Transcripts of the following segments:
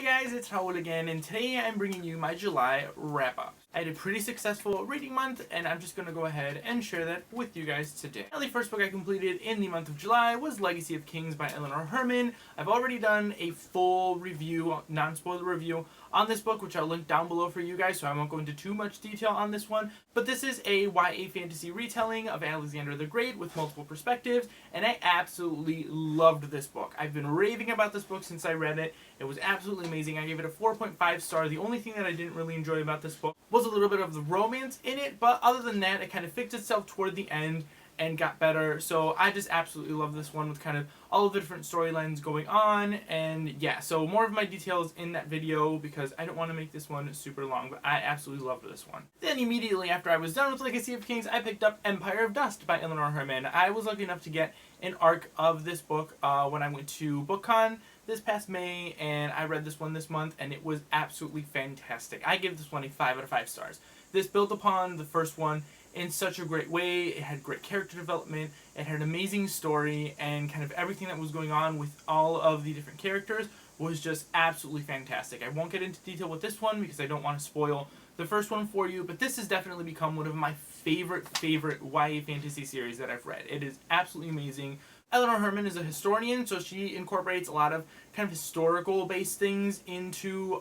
guys, it's Raul again, and today I'm bringing you my July wrap-up. I had a pretty successful reading month, and I'm just going to go ahead and share that with you guys today. Now, the first book I completed in the month of July was Legacy of Kings by Eleanor Herman. I've already done a full review, non-spoiler review, on this book, which I'll link down below for you guys, so I won't go into too much detail on this one. But this is a YA fantasy retelling of Alexander the Great with multiple perspectives, and I absolutely loved this book. I've been raving about this book since I read it. It was absolutely amazing. I gave it a 4.5 star. The only thing that I didn't really enjoy about this book was a little bit of the romance in it, but other than that, it kind of fixed itself toward the end and got better. So I just absolutely love this one with kind of all of the different storylines going on. And yeah, so more of my details in that video because I don't want to make this one super long, but I absolutely loved this one. Then immediately after I was done with Legacy of Kings, I picked up Empire of Dust by Eleanor Herman. I was lucky enough to get an arc of this book when I went to BookCon this past May, and I read this one this month, and it was absolutely fantastic. I give this one a 5 out of 5 stars. This built upon the first one in such a great way. It had great character development, it had an amazing story, and kind of everything that was going on with all of the different characters was just absolutely fantastic. I won't get into detail with this one because I don't want to spoil the first one for you, but this has definitely become one of my favorite YA fantasy series that I've read. It is absolutely amazing. Eleanor Herman is a historian, so she incorporates a lot of kind of historical-based things into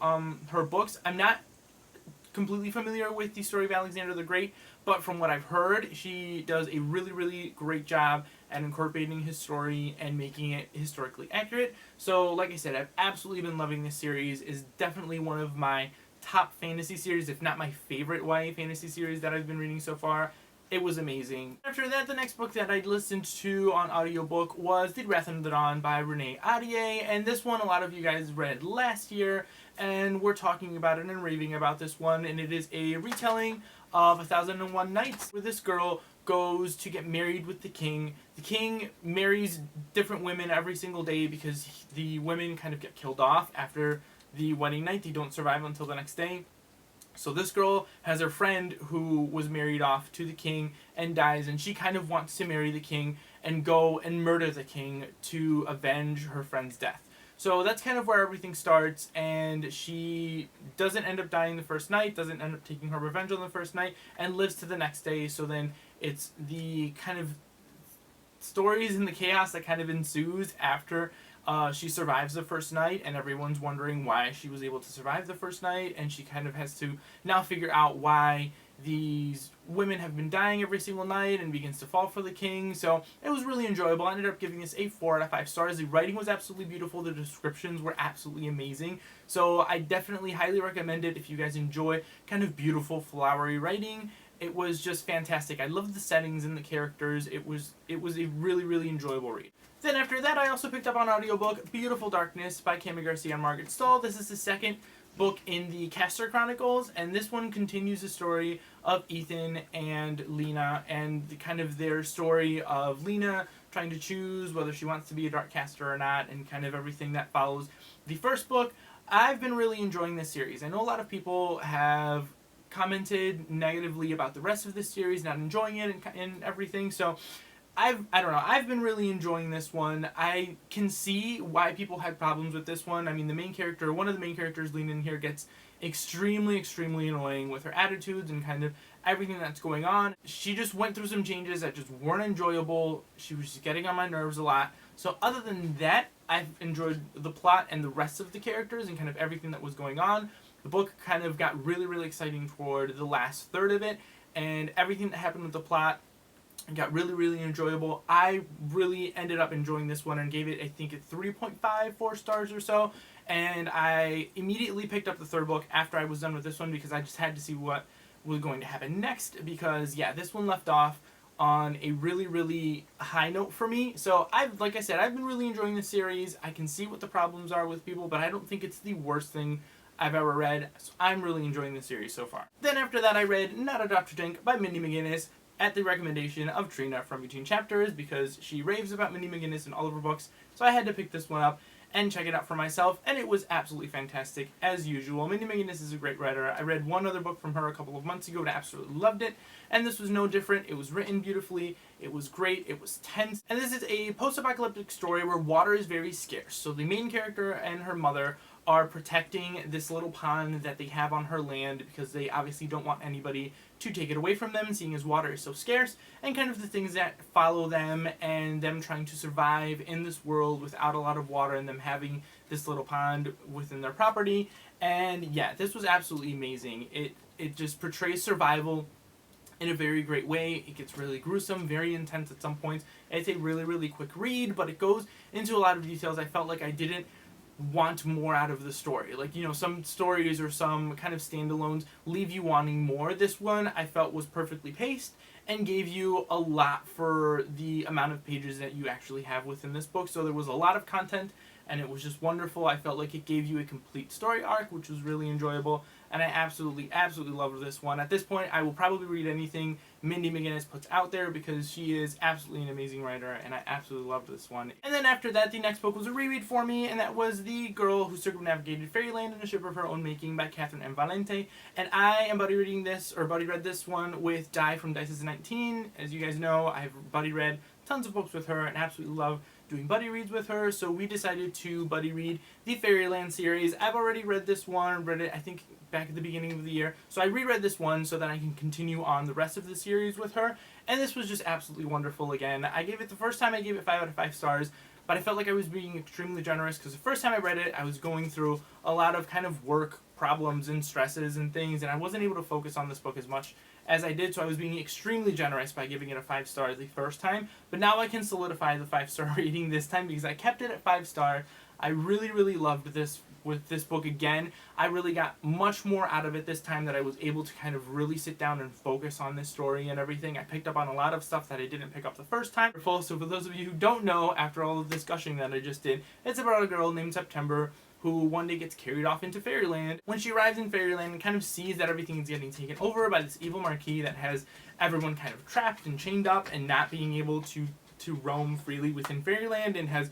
her books. I'm not completely familiar with the story of Alexander the Great, but from what I've heard, she does a really great job at incorporating his story and making it historically accurate. So, like I said, I've absolutely been loving this series. It's definitely one of my top fantasy series, if not my favorite YA fantasy series that I've been reading so far. It was amazing. After that, the next book that I listened to on audiobook was The Wrath of the Dawn by Renee Ahdieh, and this one a lot of you guys read last year, and we're talking about it and raving about this one, and it is a retelling of 1001 Nights, where this girl goes to get married with the king. The king marries different women every single day because the women kind of get killed off after the wedding night. They don't survive until the next day. So this girl has her friend who was married off to the king and dies, and she kind of wants to marry the king and go and murder the king to avenge her friend's death. So that's kind of where everything starts, and she doesn't end up dying the first night, doesn't end up taking her revenge on the first night, and lives to the next day. So then it's the kind of stories and the chaos that kind of ensues after she survives the first night, and everyone's wondering why she was able to survive the first night, and she kind of has to now figure out why these women have been dying every single night and begins to fall for the king. So it was really enjoyable. I ended up giving this a 4 out of 5 stars. The writing was absolutely beautiful. The descriptions were absolutely amazing. So I definitely highly recommend it if you guys enjoy kind of beautiful, flowery writing. It was just fantastic. I loved the settings and the characters. It was a really enjoyable read. Then after that, I also picked up on audiobook Beautiful Darkness by Cami Garcia and Margaret Stohl. This is the second book in the Castor Chronicles, and this one continues the story of Ethan and Lena and kind of their story of Lena trying to choose whether she wants to be a Dark Caster or not, and kind of everything that follows the first book. I've been really enjoying this series. I know a lot of people have commented negatively about the rest of this series, not enjoying it and everything, so I don't know. I've been really enjoying this one. I can see why people had problems with this one. I mean, one of the main characters, Lena, in here gets extremely annoying with her attitudes and kind of everything that's going on. She just went through some changes that just weren't enjoyable. She was just getting on my nerves a lot. So other than that, I've enjoyed the plot and the rest of the characters and kind of everything that was going on. The book kind of got really exciting toward the last third of it, and everything that happened with the plot got really enjoyable. I really ended up enjoying this one and gave it, I think, a 3.54 stars or so. And I immediately picked up the third book after I was done with this one because I just had to see what was going to happen next. Because, yeah, this one left off on a really high note for me. So, like I said, I've been really enjoying this series. I can see what the problems are with people, but I don't think it's the worst thing I've ever read. So I'm really enjoying this series so far. Then after that, I read Not a Doctor Drink by Mindy McGinnis, at the recommendation of Trina from Between Chapters, because she raves about Mindy McGinnis in all of her books, so I had to pick this one up and check it out for myself, and it was absolutely fantastic, as usual. Mindy McGinnis is a great writer. I read one other book from her a couple of months ago and absolutely loved it, and this was no different. It was written beautifully, it was great, it was tense, and this is a post-apocalyptic story where water is very scarce. So the main character and her mother are protecting this little pond that they have on her land because they obviously don't want anybody to take it away from them, seeing as water is so scarce, and kind of the things that follow them and them trying to survive in this world without a lot of water and them having this little pond within their property. And yeah, this was absolutely amazing. It just portrays survival in a very great way. It gets really gruesome, very intense at some points. It's a really, really quick read, but it goes into a lot of details. I felt like I didn't want more out of the story. Like, you know, some stories or some kind of standalones leave you wanting more. This one I felt was perfectly paced and gave you a lot for the amount of pages that you actually have within this book. So there was a lot of content and it was just wonderful. I felt like it gave you a complete story arc, which was really enjoyable, and I absolutely loved this one. At this point, I will probably read anything Mindy McGinnis puts out there because she is absolutely an amazing writer, and I absolutely loved this one. And then after that, the next book was a reread for me, and that was The Girl Who Circumnavigated Fairyland in a Ship of Her Own Making by Catherine M. Valente. And I am buddy read this one with Di from Dices 19. As you guys know, I've buddy read tons of books with her and absolutely love doing buddy reads with her, so we decided to buddy read the Fairyland series. I've already read this one, read it I think back at the beginning of the year, so I reread this one so that I can continue on the rest of the series with her, and this was just absolutely wonderful again. The first time I gave it 5 out of 5 stars, but I felt like I was being extremely generous because the first time I read it, I was going through a lot of kind of work problems and stresses and things, and I wasn't able to focus on this book as much as I did, so I was being extremely generous by giving it a 5 star the first time, but now I can solidify the 5-star rating this time because I kept it at 5 star. I really loved this with this book again. I really got much more out of it this time, that I was able to kind of really sit down and focus on this story and everything. I picked up on a lot of stuff that I didn't pick up the first time. So for those of you who don't know, after all of this gushing that I just did, it's about a girl named September who one day gets carried off into Fairyland. When she arrives in Fairyland and kind of sees that everything is getting taken over by this evil marquis that has everyone kind of trapped and chained up and not being able to roam freely within Fairyland, and has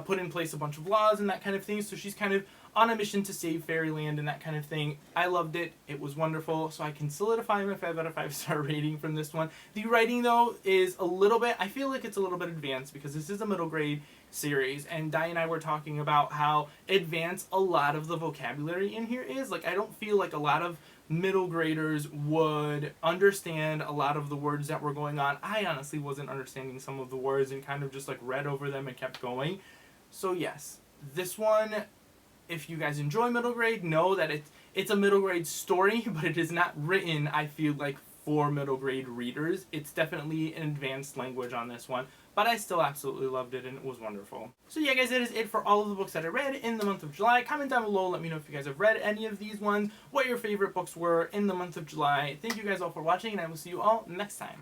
put in place a bunch of laws and that kind of thing. So she's kind of on a mission to save Fairyland and that kind of thing. I loved it. It was wonderful. So I can solidify my 5 out of 5 star rating from this one. The writing, though, is a little bit, I feel like it's a little bit advanced because this is a middle grade series, and Di and I were talking about how advanced a lot of the vocabulary in here is. Like, I don't feel like a lot of middle graders would understand a lot of the words that were going on. I honestly wasn't understanding some of the words and kind of just like read over them and kept going. So yes, this one, if you guys enjoy middle grade, know that it's a middle grade story, but it is not written, I feel like, for middle grade readers. It's definitely an advanced language on this one, but I still absolutely loved it and it was wonderful. So yeah guys, that is it for all of the books that I read in the month of July. Comment down below, let me know if you guys have read any of these ones, what your favorite books were in the month of July. Thank you guys all for watching, and I will see you all next time.